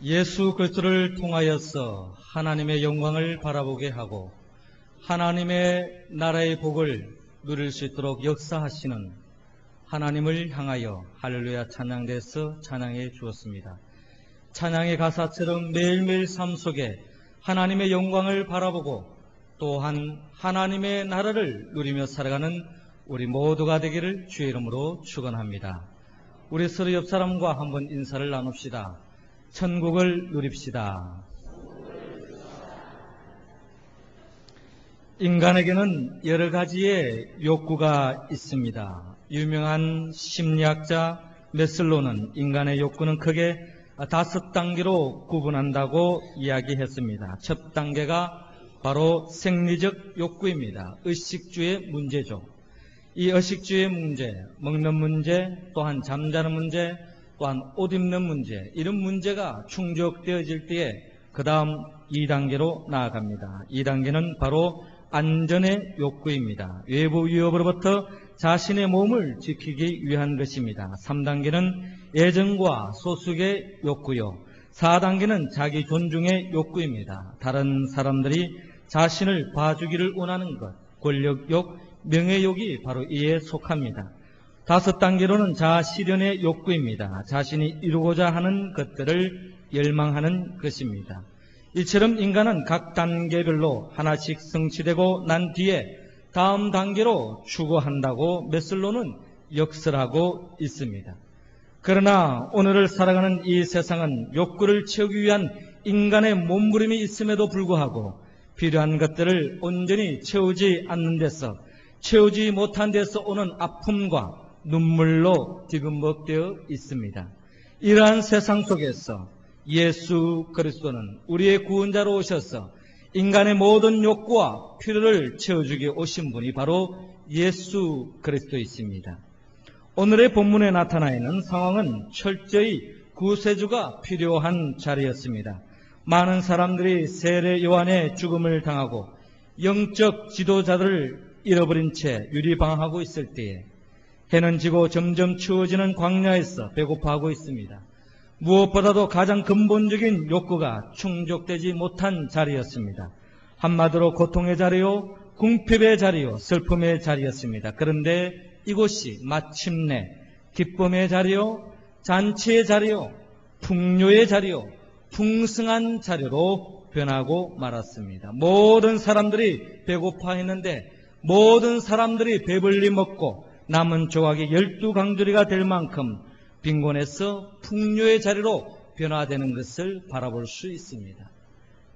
예수 그리스도를 통하여서 하나님의 영광을 바라보게 하고 하나님의 나라의 복을 누릴 수 있도록 역사하시는 하나님을 향하여 할렐루야 찬양대에서 찬양해 주었습니다. 찬양의 가사처럼 매일매일 삶 속에 하나님의 영광을 바라보고 또한 하나님의 나라를 누리며 살아가는 우리 모두가 되기를 주의 이름으로 축원합니다. 우리 서로 옆 사람과 한번 인사를 나눕시다. 천국을 누립시다. 인간에게는 여러 가지의 욕구가 있습니다. 유명한 심리학자 메슬로는 인간의 욕구는 크게 5단계로 구분한다고 이야기했습니다. 첫 단계가 바로 생리적 욕구입니다. 의식주의 문제죠. 이 의식주의 문제, 먹는 문제, 또한 잠자는 문제, 또한 옷 입는 문제, 이런 문제가 충족되어질 때에 그 다음 2단계로 나아갑니다. 2단계는 바로 안전의 욕구입니다. 외부 위협으로부터 자신의 몸을 지키기 위한 것입니다. 3단계는 애정과 소속의 욕구요. 4단계는 자기 존중의 욕구입니다. 다른 사람들이 자신을 봐주기를 원하는 것, 권력욕, 명예욕이 바로 이에 속합니다. 5단계로는 자아 실현의 욕구입니다. 자신이 이루고자 하는 것들을 열망하는 것입니다. 이처럼 인간은 각 단계별로 하나씩 성취되고 난 뒤에 다음 단계로 추구한다고 메슬로는 역설하고 있습니다. 그러나 오늘을 살아가는 이 세상은 욕구를 채우기 위한 인간의 몸부림이 있음에도 불구하고 필요한 것들을 온전히 채우지 않는 데서, 채우지 못한 데서 오는 아픔과 눈물로 뒤금벅되어 있습니다. 이러한 세상 속에서 예수 그리스도는 우리의 구원자로 오셔서 인간의 모든 욕구와 필요를 채워주기 오신 분이 바로 예수 그리스도이십니다. 오늘의 본문에 나타나 있는 상황은 철저히 구세주가 필요한 자리였습니다. 많은 사람들이 세례 요한의 죽음을 당하고 영적 지도자들을 잃어버린 채 유리방황하고 있을 때에 해는 지고 점점 추워지는 광야에서 배고파하고 있습니다. 무엇보다도 가장 근본적인 욕구가 충족되지 못한 자리였습니다. 한마디로 고통의 자리요, 궁핍의 자리요, 슬픔의 자리였습니다. 그런데 이곳이 마침내 기쁨의 자리요, 잔치의 자리요, 풍요의 자리요, 풍성한 자리로 변하고 말았습니다. 모든 사람들이 배고파했는데 모든 사람들이 배불리 먹고 남은 조각이 12강조리가 될 만큼 빈곤에서 풍요의 자리로 변화되는 것을 바라볼 수 있습니다.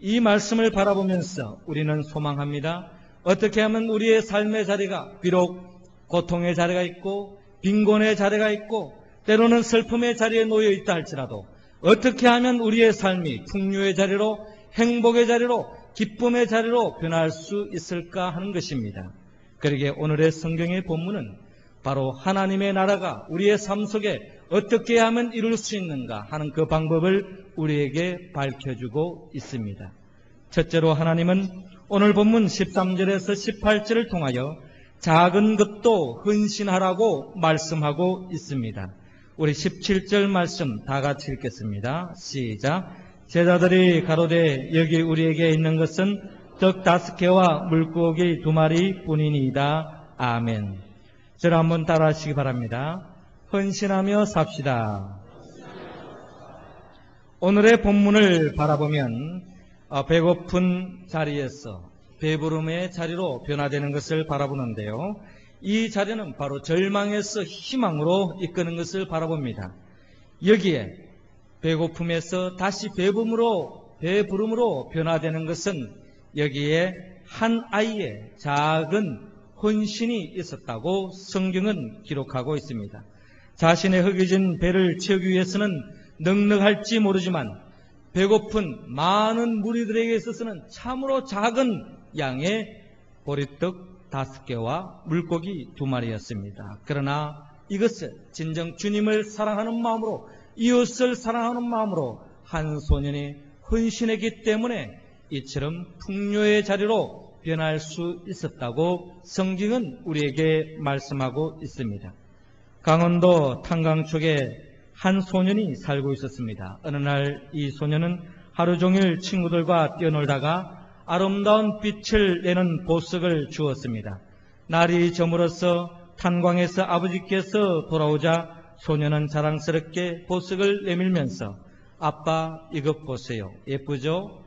이 말씀을 바라보면서 우리는 소망합니다. 어떻게 하면 우리의 삶의 자리가 비록 고통의 자리가 있고 빈곤의 자리가 있고 때로는 슬픔의 자리에 놓여 있다 할지라도 어떻게 하면 우리의 삶이 풍요의 자리로, 행복의 자리로, 기쁨의 자리로 변할 수 있을까 하는 것입니다. 그러기에 오늘의 성경의 본문은 바로 하나님의 나라가 우리의 삶 속에 어떻게 하면 이룰 수 있는가 하는 그 방법을 우리에게 밝혀주고 있습니다. 첫째로 하나님은 오늘 본문 13절에서 18절을 통하여 작은 것도 헌신하라고 말씀하고 있습니다. 우리 17절 말씀 다 같이 읽겠습니다. 시작. 제자들이 가로되 여기 우리에게 있는 것은 떡 5개와 물고기 2마리 뿐이니이다. 아멘. 저를 한번 따라 하시기 바랍니다. 헌신하며 삽시다. 오늘의 본문을 바라보면 배고픈 자리에서 배부름의 자리로 변화되는 것을 바라보는데요. 이 자리는 바로 절망에서 희망으로 이끄는 것을 바라봅니다. 여기에 배고픔에서 다시 배부름으로 변화되는 것은 여기에 한 아이의 작은 헌신이 있었다고 성경은 기록하고 있습니다. 자신의 허기진 배를 채우기 위해서는 넉넉할지 모르지만 배고픈 많은 무리들에게 있어서는 참으로 작은 양의 보리떡 5개와 물고기 2마리였습니다. 그러나 이것을 진정 주님을 사랑하는 마음으로, 이웃을 사랑하는 마음으로 한 소년이 헌신했기 때문에 이처럼 풍요의 자리로 변할 수 있었다고 성경은 우리에게 말씀하고 있습니다. 강원도 탄광쪽에 한 소년이 살고 있었습니다. 어느 날 이 소년은 하루 종일 친구들과 뛰어놀다가 아름다운 빛을 내는 보석을 주었습니다. 날이 저물어서 탄광에서 아버지께서 돌아오자 소년은 자랑스럽게 보석을 내밀면서 아빠 이것 보세요. 예쁘죠?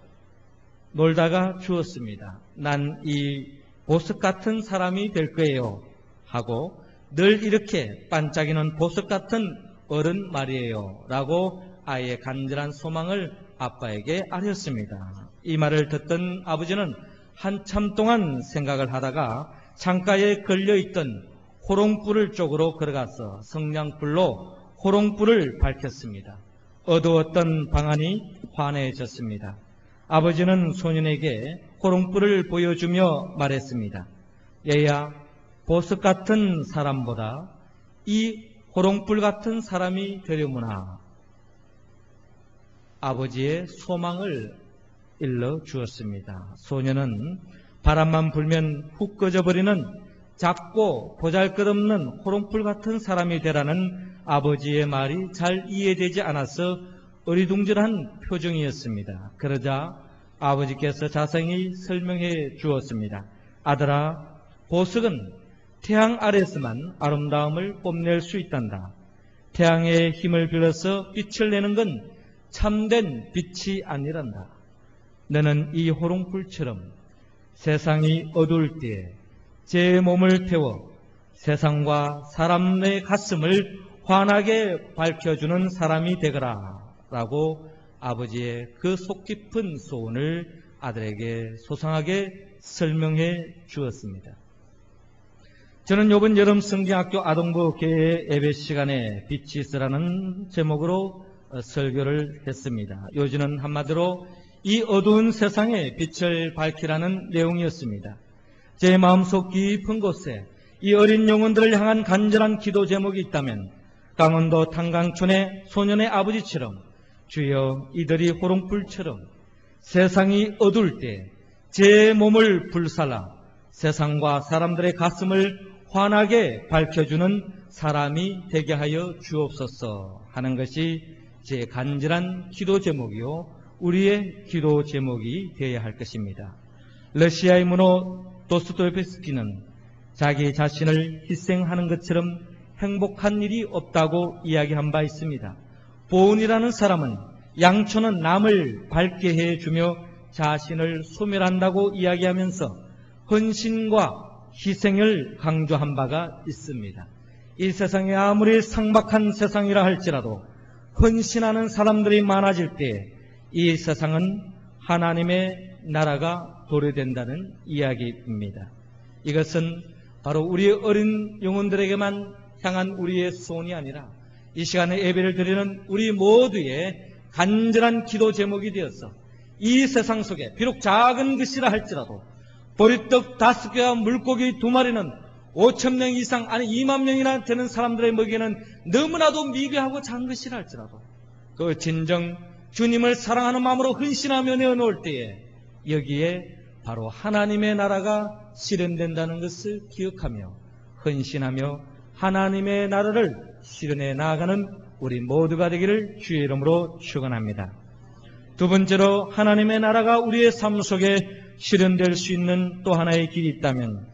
놀다가 주었습니다. 난 이 보석 같은 사람이 될 거예요. 하고 늘 이렇게 반짝이는 보석 같은 어른 말이에요. 라고 아이의 간절한 소망을 아빠에게 알렸습니다. 이 말을 듣던 아버지는 한참 동안 생각을 하다가 창가에 걸려있던 호롱불을 쪽으로 걸어가서 성냥불로 호롱불을 밝혔습니다. 어두웠던 방 안이 환해졌습니다. 아버지는 소년에게 호롱불을 보여주며 말했습니다. 얘야, 보석 같은 사람보다 이 호롱불 같은 사람이 되려무나. 아버지의 소망을 일러 주었습니다. 소년은 바람만 불면 훅 꺼져버리는 작고 보잘것없는 호롱불 같은 사람이 되라는 아버지의 말이 잘 이해되지 않아서 어리둥절한 표정이었습니다. 그러자 아버지께서 자세히 설명해 주었습니다. 아들아, 보석은 태양 아래서만 아름다움을 뽐낼 수 있단다. 태양의 힘을 빌어서 빛을 내는 건 참된 빛이 아니란다. 너는 이 호롱불처럼 세상이 어두울 때에 제 몸을 태워 세상과 사람의 가슴을 환하게 밝혀주는 사람이 되거라. 라고 아버지의 그 속 깊은 소원을 아들에게 소상하게 설명해 주었습니다. 저는 이번 여름 성경학교 아동부 교회 예배 시간에 빛이 있으라는 제목으로 설교를 했습니다. 요지는 한마디로 이 어두운 세상에 빛을 밝히라는 내용이었습니다. 제 마음속 깊은 곳에 이 어린 영혼들을 향한 간절한 기도 제목이 있다면 강원도 탄광촌의 소년의 아버지처럼 주여 이들이 호롱불처럼 세상이 어두울 때 제 몸을 불살라 세상과 사람들의 가슴을 환하게 밝혀주는 사람이 되게 하여 주옵소서 하는 것이 제 간절한 기도 제목이요 우리의 기도 제목이 되어야 할 것입니다. 러시아의 문호 도스토옙스키는 자기 자신을 희생하는 것처럼 행복한 일이 없다고 이야기한 바 있습니다. 보은이라는 사람은 양초는 남을 밝게 해주며 자신을 소멸한다고 이야기하면서 헌신과 희생을 강조한 바가 있습니다. 이 세상이 아무리 상박한 세상이라 할지라도 헌신하는 사람들이 많아질 때 이 세상은 하나님의 나라가 도래된다는 이야기입니다. 이것은 바로 우리의 어린 영혼들에게만 향한 우리의 소원이 아니라 이 시간에 예배를 드리는 우리 모두의 간절한 기도 제목이 되어서 이 세상 속에 비록 작은 것이라 할지라도 보리떡 5개와 물고기 2마리는 5,000명 이상 아니 2만 명이나 되는 사람들의 먹이는 너무나도 미개하고 작은 것이라 할지라도 그 진정 주님을 사랑하는 마음으로 헌신하며 내어놓을 때에 여기에 바로 하나님의 나라가 실현된다는 것을 기억하며 헌신하며 하나님의 나라를 실현해 나아가는 우리 모두가 되기를 주의 이름으로 축원합니다. 두 번째로 하나님의 나라가 우리의 삶 속에 실현될 수 있는 또 하나의 길이 있다면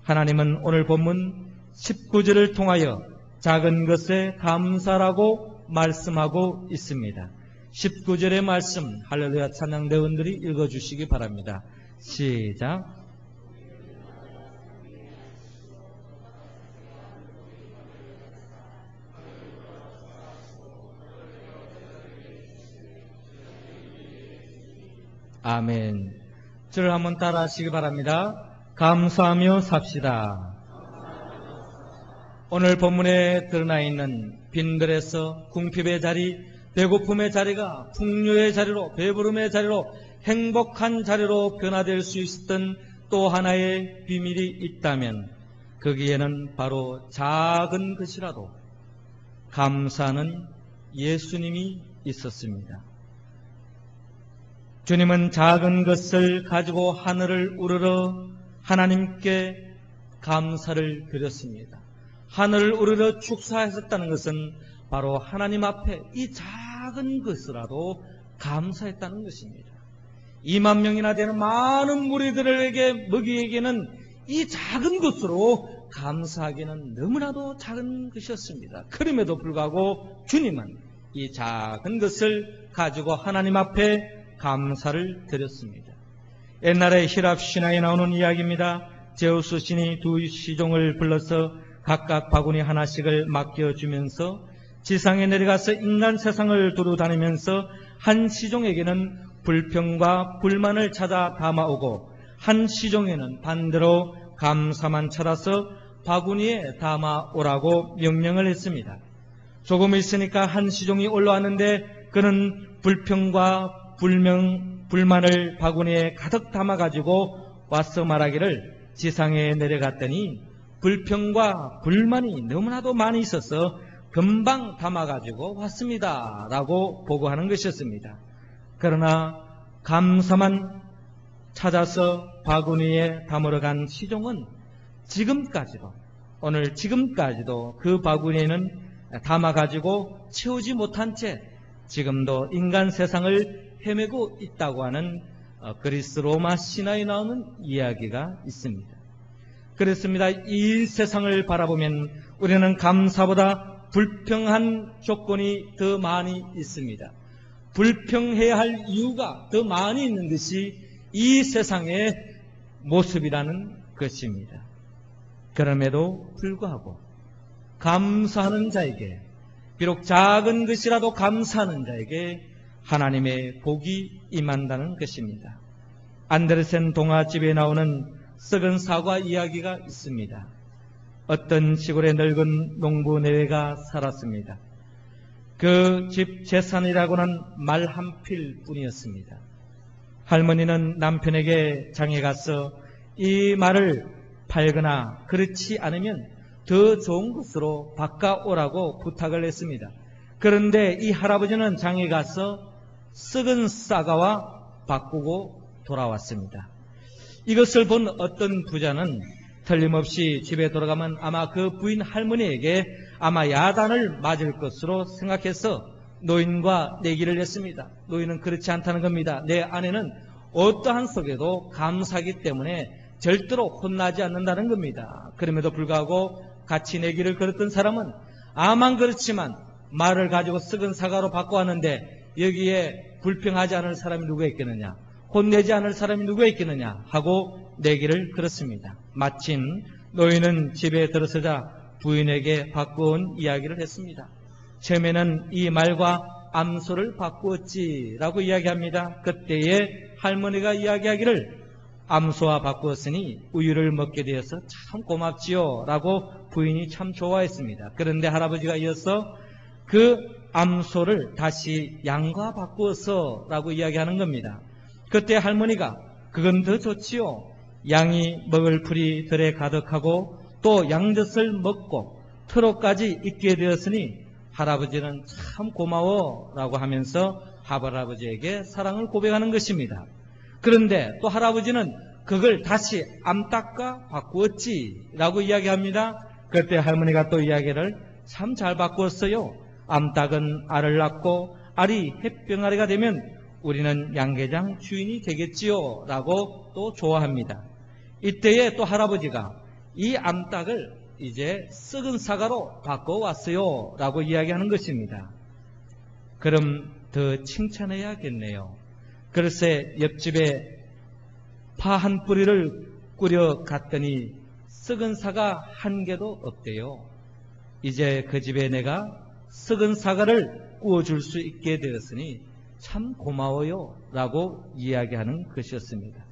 하나님은 오늘 본문 19절을 통하여 작은 것에 감사라고 말씀하고 있습니다. 19절의 말씀 할렐루야 찬양대원들이 읽어주시기 바랍니다. 시작. 아멘. 저를 한번 따라 하시기 바랍니다. 감사하며 삽시다. 오늘 본문에 드러나 있는 빈들에서 궁핍의 자리, 배고픔의 자리가 풍요의 자리로, 배부름의 자리로, 행복한 자리로 변화될 수 있었던 또 하나의 비밀이 있다면 거기에는 바로 작은 것이라도 감사하는 예수님이 있었습니다. 주님은 작은 것을 가지고 하늘을 우러러 하나님께 감사를 드렸습니다. 하늘을 우러러 축사하셨다는 것은 바로 하나님 앞에 이 작은 것이라도 감사했다는 것입니다. 2만 명이나 되는 많은 무리들에게 먹이에게는 이 작은 것으로 감사하기는 너무나도 작은 것이었습니다. 그럼에도 불구하고 주님은 이 작은 것을 가지고 하나님 앞에 감사를 드렸습니다. 옛날에 히랍 신화에 나오는 이야기입니다. 제우스 신이 두 시종을 불러서 각각 바구니 하나씩을 맡겨주면서 지상에 내려가서 인간 세상을 두루 다니면서 한 시종에게는 불평과 불만을 찾아 담아오고 한 시종에는 반대로 감사만 찾아서 바구니에 담아오라고 명령을 했습니다. 조금 있으니까 한 시종이 올라왔는데 그는 불평과 불만을 바구니에 가득 담아가지고 와서 말하기를 지상에 내려갔더니 불평과 불만이 너무나도 많이 있어서 금방 담아가지고 왔습니다 라고 보고하는 것이었습니다. 그러나 감사만 찾아서 바구니에 담으러 간 시종은 오늘 지금까지도 그 바구니에는 담아가지고 채우지 못한 채 지금도 인간 세상을 헤매고 있다고 하는 그리스 로마 신화에 나오는 이야기가 있습니다. 그렇습니다. 이 세상을 바라보면 우리는 감사보다 불평한 조건이 더 많이 있습니다. 불평해야 할 이유가 더 많이 있는 것이 이 세상의 모습이라는 것입니다. 그럼에도 불구하고 감사하는 자에게, 비록 작은 것이라도 감사하는 자에게 하나님의 복이 임한다는 것입니다. 안데르센 동화집에 나오는 썩은 사과 이야기가 있습니다. 어떤 시골의 늙은 농부 내외가 살았습니다. 그 집 재산이라고는 말 한 필 뿐이었습니다. 할머니는 남편에게 장에 가서 이 말을 팔거나 그렇지 않으면 더 좋은 것으로 바꿔오라고 부탁을 했습니다. 그런데 이 할아버지는 장에 가서 썩은 사과와 바꾸고 돌아왔습니다. 이것을 본 어떤 부자는 틀림없이 집에 돌아가면 아마 그 부인 할머니에게 아마 야단을 맞을 것으로 생각해서 노인과 내기를 했습니다. 노인은 그렇지 않다는 겁니다. 내 아내는 어떠한 속에도 감사하기 때문에 절대로 혼나지 않는다는 겁니다. 그럼에도 불구하고 같이 내기를 걸었던 사람은 아만 그렇지만 말을 가지고 썩은 사과로 바꿔왔는데 여기에 불평하지 않을 사람이 누가 있겠느냐, 혼내지 않을 사람이 누가 있겠느냐 하고 내기를 걸었습니다. 마침 노인은 집에 들어서자 부인에게 바꾸온 이야기를 했습니다. 처음에는 이 말과 암소를 바꾸었지라고 이야기합니다. 그때에 할머니가 이야기하기를 암소와 바꾸었으니 우유를 먹게 되어서 참 고맙지요 라고 부인이 참 좋아했습니다. 그런데 할아버지가 이어서 그 암소를 다시 양과 바꾸어서 라고 이야기하는 겁니다. 그때 할머니가 그건 더 좋지요. 양이 먹을 풀이 들에 가득하고 또 양젖을 먹고 트럭까지 있게 되었으니 할아버지는 참 고마워 라고 하면서 할아버지에게 사랑을 고백하는 것입니다. 그런데 또 할아버지는 그걸 다시 암탉과 바꾸었지 라고 이야기합니다. 그때 할머니가 또 이야기를 참 잘 바꾸었어요. 암탉은 알을 낳고 알이 햇병아리가 되면 우리는 양계장 주인이 되겠지요 라고 또 좋아합니다. 이때에 또 할아버지가 이 암탉을 이제 썩은 사과로 바꿔왔어요 라고 이야기하는 것입니다. 그럼 더 칭찬해야겠네요. 글쎄 옆집에 파 한 뿌리를 꾸려 갔더니 썩은 사과 한 개도 없대요. 이제 그 집에 내가 썩은 사과를 구워줄 수 있게 되었으니 참 고마워요 라고 이야기하는 것이었습니다.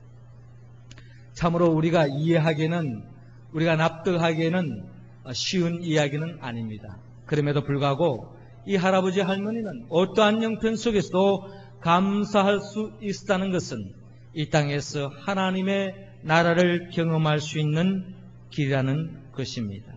참으로 우리가 이해하기에는, 우리가 납득하기에는 쉬운 이야기는 아닙니다. 그럼에도 불구하고 이 할아버지 할머니는 어떠한 형편 속에서도 감사할 수 있다는 것은 이 땅에서 하나님의 나라를 경험할 수 있는 길이라는 것입니다.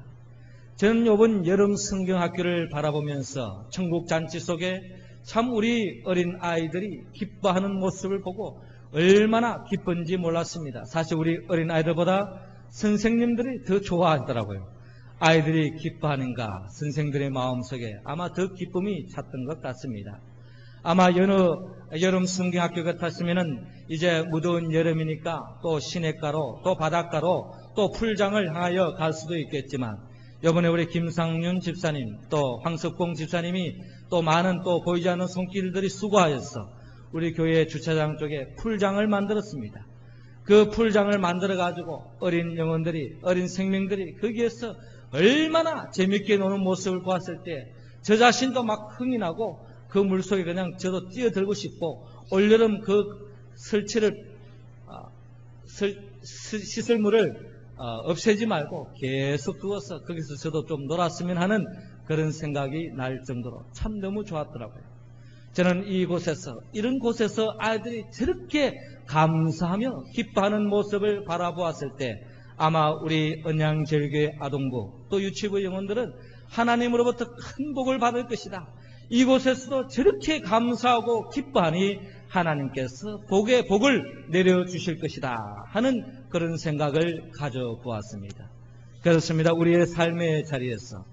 저는 이번 여름 성경학교를 바라보면서 천국 잔치 속에 참 우리 어린 아이들이 기뻐하는 모습을 보고 얼마나 기쁜지 몰랐습니다. 사실 우리 어린 아이들보다 선생님들이 더 좋아하더라고요. 아이들이 기뻐하는가, 선생들의 마음속에 아마 더 기쁨이 찼던 것 같습니다. 아마 여름 성경학교 같았으면은 이제 무더운 여름이니까 또 시냇가로, 또 바닷가로, 또 풀장을 향하여 갈 수도 있겠지만, 이번에 우리 김상윤 집사님, 또 황석봉 집사님이 또 많은 또 보이지 않는 손길들이 수고하여서 우리 교회 주차장 쪽에 풀장을 만들었습니다. 그 풀장을 만들어가지고 어린 영혼들이, 어린 생명들이 거기에서 얼마나 재밌게 노는 모습을 보았을 때 저 자신도 막 흥이 나고 그 물속에 그냥 저도 뛰어들고 싶고, 올여름 그 시설물을 없애지 말고 계속 두어서 거기서 저도 좀 놀았으면 하는 그런 생각이 날 정도로 참 너무 좋았더라고요. 저는 이곳에서, 이런 곳에서 아이들이 저렇게 감사하며 기뻐하는 모습을 바라보았을 때 아마 우리 언양제일교회 아동부 또 유치부 영혼들은 하나님으로부터 큰 복을 받을 것이다. 이곳에서도 저렇게 감사하고 기뻐하니 하나님께서 복을 내려주실 것이다 하는 그런 생각을 가져보았습니다. 그렇습니다. 우리의 삶의 자리에서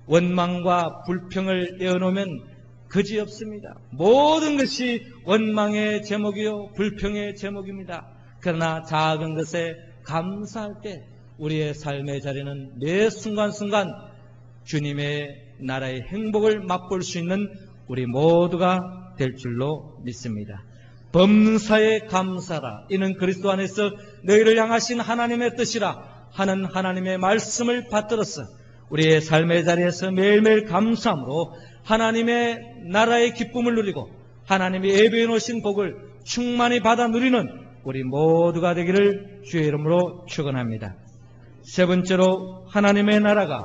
원망과 불평을 내어놓으면 그지없습니다. 모든 것이 원망의 제목이요 불평의 제목입니다. 그러나 작은 것에 감사할 때 우리의 삶의 자리는 매 순간순간 주님의 나라의 행복을 맛볼 수 있는 우리 모두가 될 줄로 믿습니다. 범사에 감사라. 이는 그리스도 안에서 너희를 향하신 하나님의 뜻이라 하는 하나님의 말씀을 받들어서 우리의 삶의 자리에서 매일매일 감사함으로 하나님의 나라의 기쁨을 누리고 하나님이 예배해 놓으신 복을 충만히 받아 누리는 우리 모두가 되기를 주의 이름으로 축원합니다. 세 번째로, 하나님의 나라가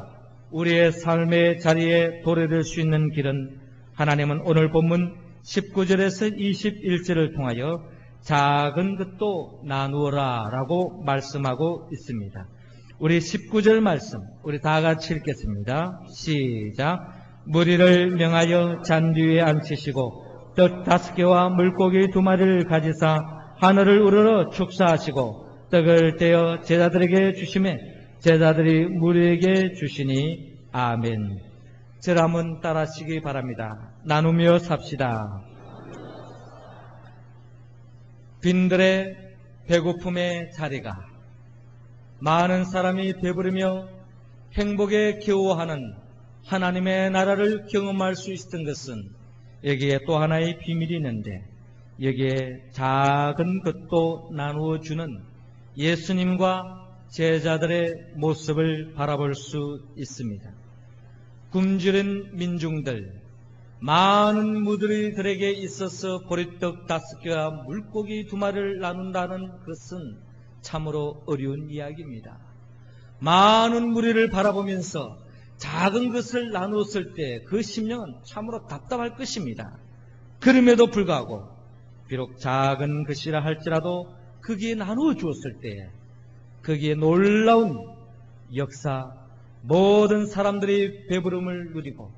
우리의 삶의 자리에 도래될 수 있는 길은, 하나님은 오늘 본문 19절에서 21절을 통하여 작은 것도 나누어라 라고 말씀하고 있습니다. 우리 19절 말씀 우리 다 같이 읽겠습니다. 시작. 무리를 명하여 잔디 위에 앉히시고 떡 5개와 물고기 2마리를 가지사 하늘을 우러러 축사하시고 떡을 떼어 제자들에게 주시매 제자들이 무리에게 주시니 아멘. 저를 한번 따라하시기 바랍니다. 나누며 삽시다. 빈들의 배고픔의 자리가, 많은 사람이 배부르며 행복에 겨워하는 하나님의 나라를 경험할 수 있었던 것은 여기에 또 하나의 비밀이 있는데, 여기에 작은 것도 나누어 주는 예수님과 제자들의 모습을 바라볼 수 있습니다. 굶주린 민중들, 많은 무리들에게 있어서 보리떡 5개와 물고기 2마리를 나눈다는 것은 참으로 어려운 이야기입니다. 많은 무리를 바라보면서 작은 것을 나누었을 때 그 심령은 참으로 답답할 것입니다. 그럼에도 불구하고 비록 작은 것이라 할지라도 거기에 나누어 주었을 때 거기에 놀라운 역사, 모든 사람들이 배부름을 누리고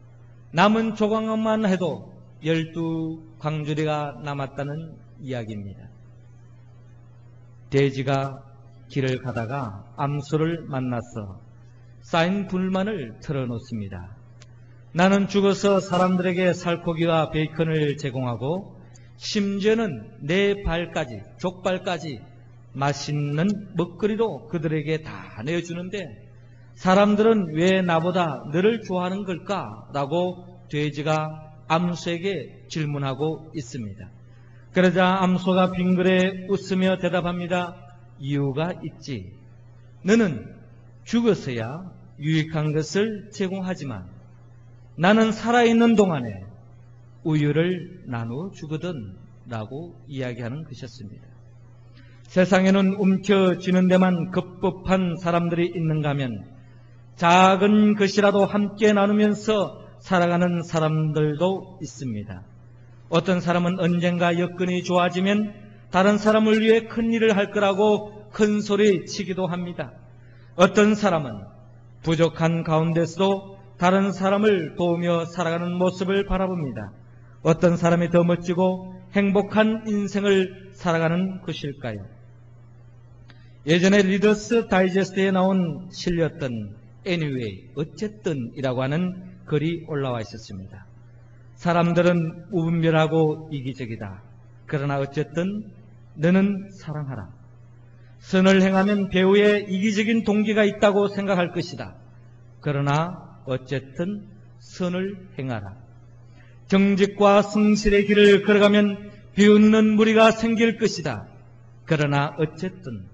남은 조각만 해도 12광주리가 남았다는 이야기입니다. 돼지가 길을 가다가 암소를 만나서 쌓인 불만을 털어놓습니다. 나는 죽어서 사람들에게 살코기와 베이컨을 제공하고 심지어는 내 발까지, 족발까지 맛있는 먹거리로 그들에게 다 내어주는데 사람들은 왜 나보다 너를 좋아하는 걸까? 라고 돼지가 암소에게 질문하고 있습니다. 그러자 암소가 빙그레 웃으며 대답합니다. 이유가 있지. 너는 죽어서야 유익한 것을 제공하지만 나는 살아있는 동안에 우유를 나누어 주거든 라고 이야기하는 것이었습니다. 세상에는 움켜쥐는 데만 급급한 사람들이 있는가 하면 작은 것이라도 함께 나누면서 살아가는 사람들도 있습니다. 어떤 사람은 언젠가 여건이 좋아지면 다른 사람을 위해 큰 일을 할 거라고 큰 소리 치기도 합니다. 어떤 사람은 부족한 가운데서도 다른 사람을 도우며 살아가는 모습을 바라봅니다. 어떤 사람이 더 멋지고 행복한 인생을 살아가는 것일까요? 예전에 리더스 다이제스트에 나온 실렸던 anyway, 어쨌든 이라고 하는 글이 올라와 있었습니다. 사람들은 무분별하고 이기적이다. 그러나 어쨌든 너는 사랑하라. 선을 행하면 배후에 이기적인 동기가 있다고 생각할 것이다. 그러나 어쨌든 선을 행하라. 정직과 성실의 길을 걸어가면 비웃는 무리가 생길 것이다. 그러나 어쨌든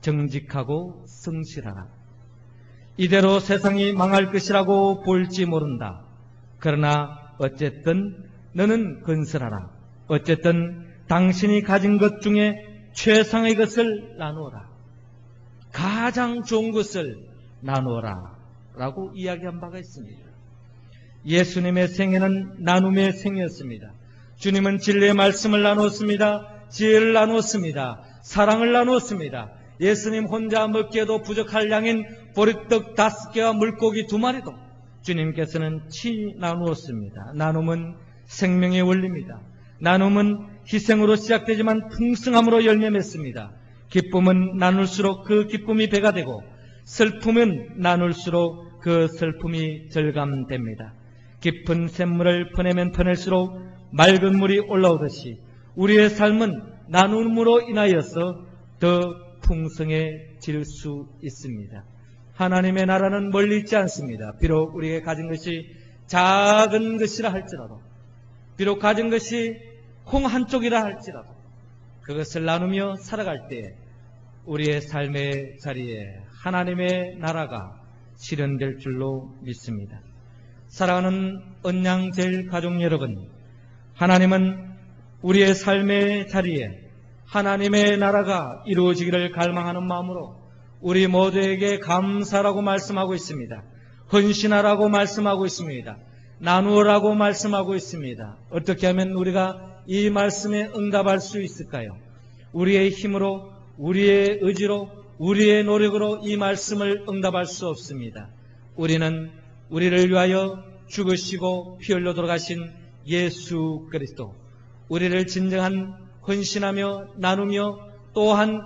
정직하고 성실하라. 이대로 세상이 망할 것이라고 볼지 모른다. 그러나 어쨌든 너는 건설하라. 어쨌든 당신이 가진 것 중에 최상의 것을 나누어라. 가장 좋은 것을 나누어라 라고 이야기한 바가 있습니다. 예수님의 생애는 나눔의 생애였습니다. 주님은 진리의 말씀을 나누었습니다. 지혜를 나누었습니다. 사랑을 나누었습니다. 예수님 혼자 먹기에도 부족할 양인 보리떡 5개와 물고기 2마리도 주님께서는 친히 나누었습니다. 나눔은 생명의 원리입니다. 나눔은 희생으로 시작되지만 풍성함으로 열매 맺습니다. 기쁨은 나눌수록 그 기쁨이 배가 되고 슬픔은 나눌수록 그 슬픔이 절감됩니다. 깊은 샘물을 퍼내면 퍼낼수록 맑은 물이 올라오듯이 우리의 삶은 나눔으로 인하여서 더 풍성해질 수 있습니다. 하나님의 나라는 멀리 있지 않습니다. 비록 우리에게 가진 것이 작은 것이라 할지라도, 비록 가진 것이 콩 한 쪽이라 할지라도 그것을 나누며 살아갈 때 우리의 삶의 자리에 하나님의 나라가 실현될 줄로 믿습니다. 사랑하는 언양제일 가족 여러분, 하나님은 우리의 삶의 자리에 하나님의 나라가 이루어지기를 갈망하는 마음으로 우리 모두에게 감사라고 말씀하고 있습니다. 헌신하라고 말씀하고 있습니다. 나누어라고 말씀하고 있습니다. 어떻게 하면 우리가 이 말씀에 응답할 수 있을까요? 우리의 힘으로, 우리의 의지로, 우리의 노력으로 이 말씀을 응답할 수 없습니다. 우리는 우리를 위하여 죽으시고 피 흘려 돌아가신 예수 그리스도, 우리를 진정한 헌신하며 나누며 또한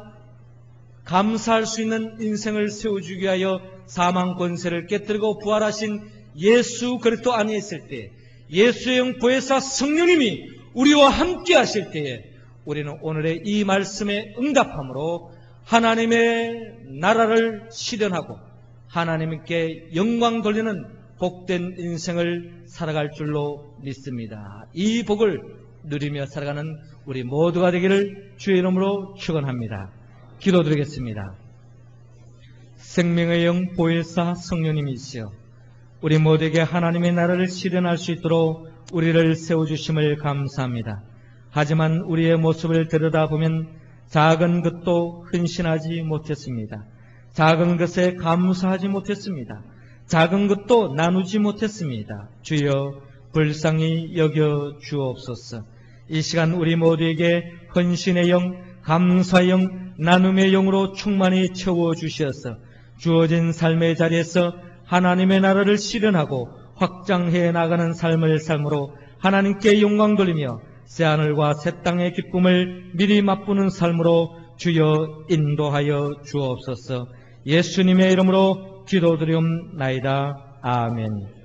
감사할 수 있는 인생을 세워주기 위하여 사망 권세를 깨뜨리고 부활하신 예수 그리스도 안에 있을 때, 예수의 영 보혜사 성령님이 우리와 함께 하실 때에 우리는 오늘의 이 말씀에 응답함으로 하나님의 나라를 실현하고 하나님께 영광 돌리는 복된 인생을 살아갈 줄로 믿습니다. 이 복을 누리며 살아가는 우리 모두가 되기를 주의 이름으로 축원합니다. 기도드리겠습니다. 생명의 영 보혜사 성령님이시여, 우리 모두에게 하나님의 나라를 실현할 수 있도록 우리를 세워주심을 감사합니다. 하지만 우리의 모습을 들여다보면 작은 것도 헌신하지 못했습니다. 작은 것에 감사하지 못했습니다. 작은 것도 나누지 못했습니다. 주여 불쌍히 여겨 주옵소서. 이 시간 우리 모두에게 헌신의 영, 감사의 영, 나눔의 영으로 충만히 채워주셔서 주어진 삶의 자리에서 하나님의 나라를 실현하고 확장해 나가는 삶을 삶으로 하나님께 영광 돌리며 새하늘과 새 땅의 기쁨을 미리 맛보는 삶으로 주여 인도하여 주옵소서. 예수님의 이름으로 기도드리옵나이다. 아멘.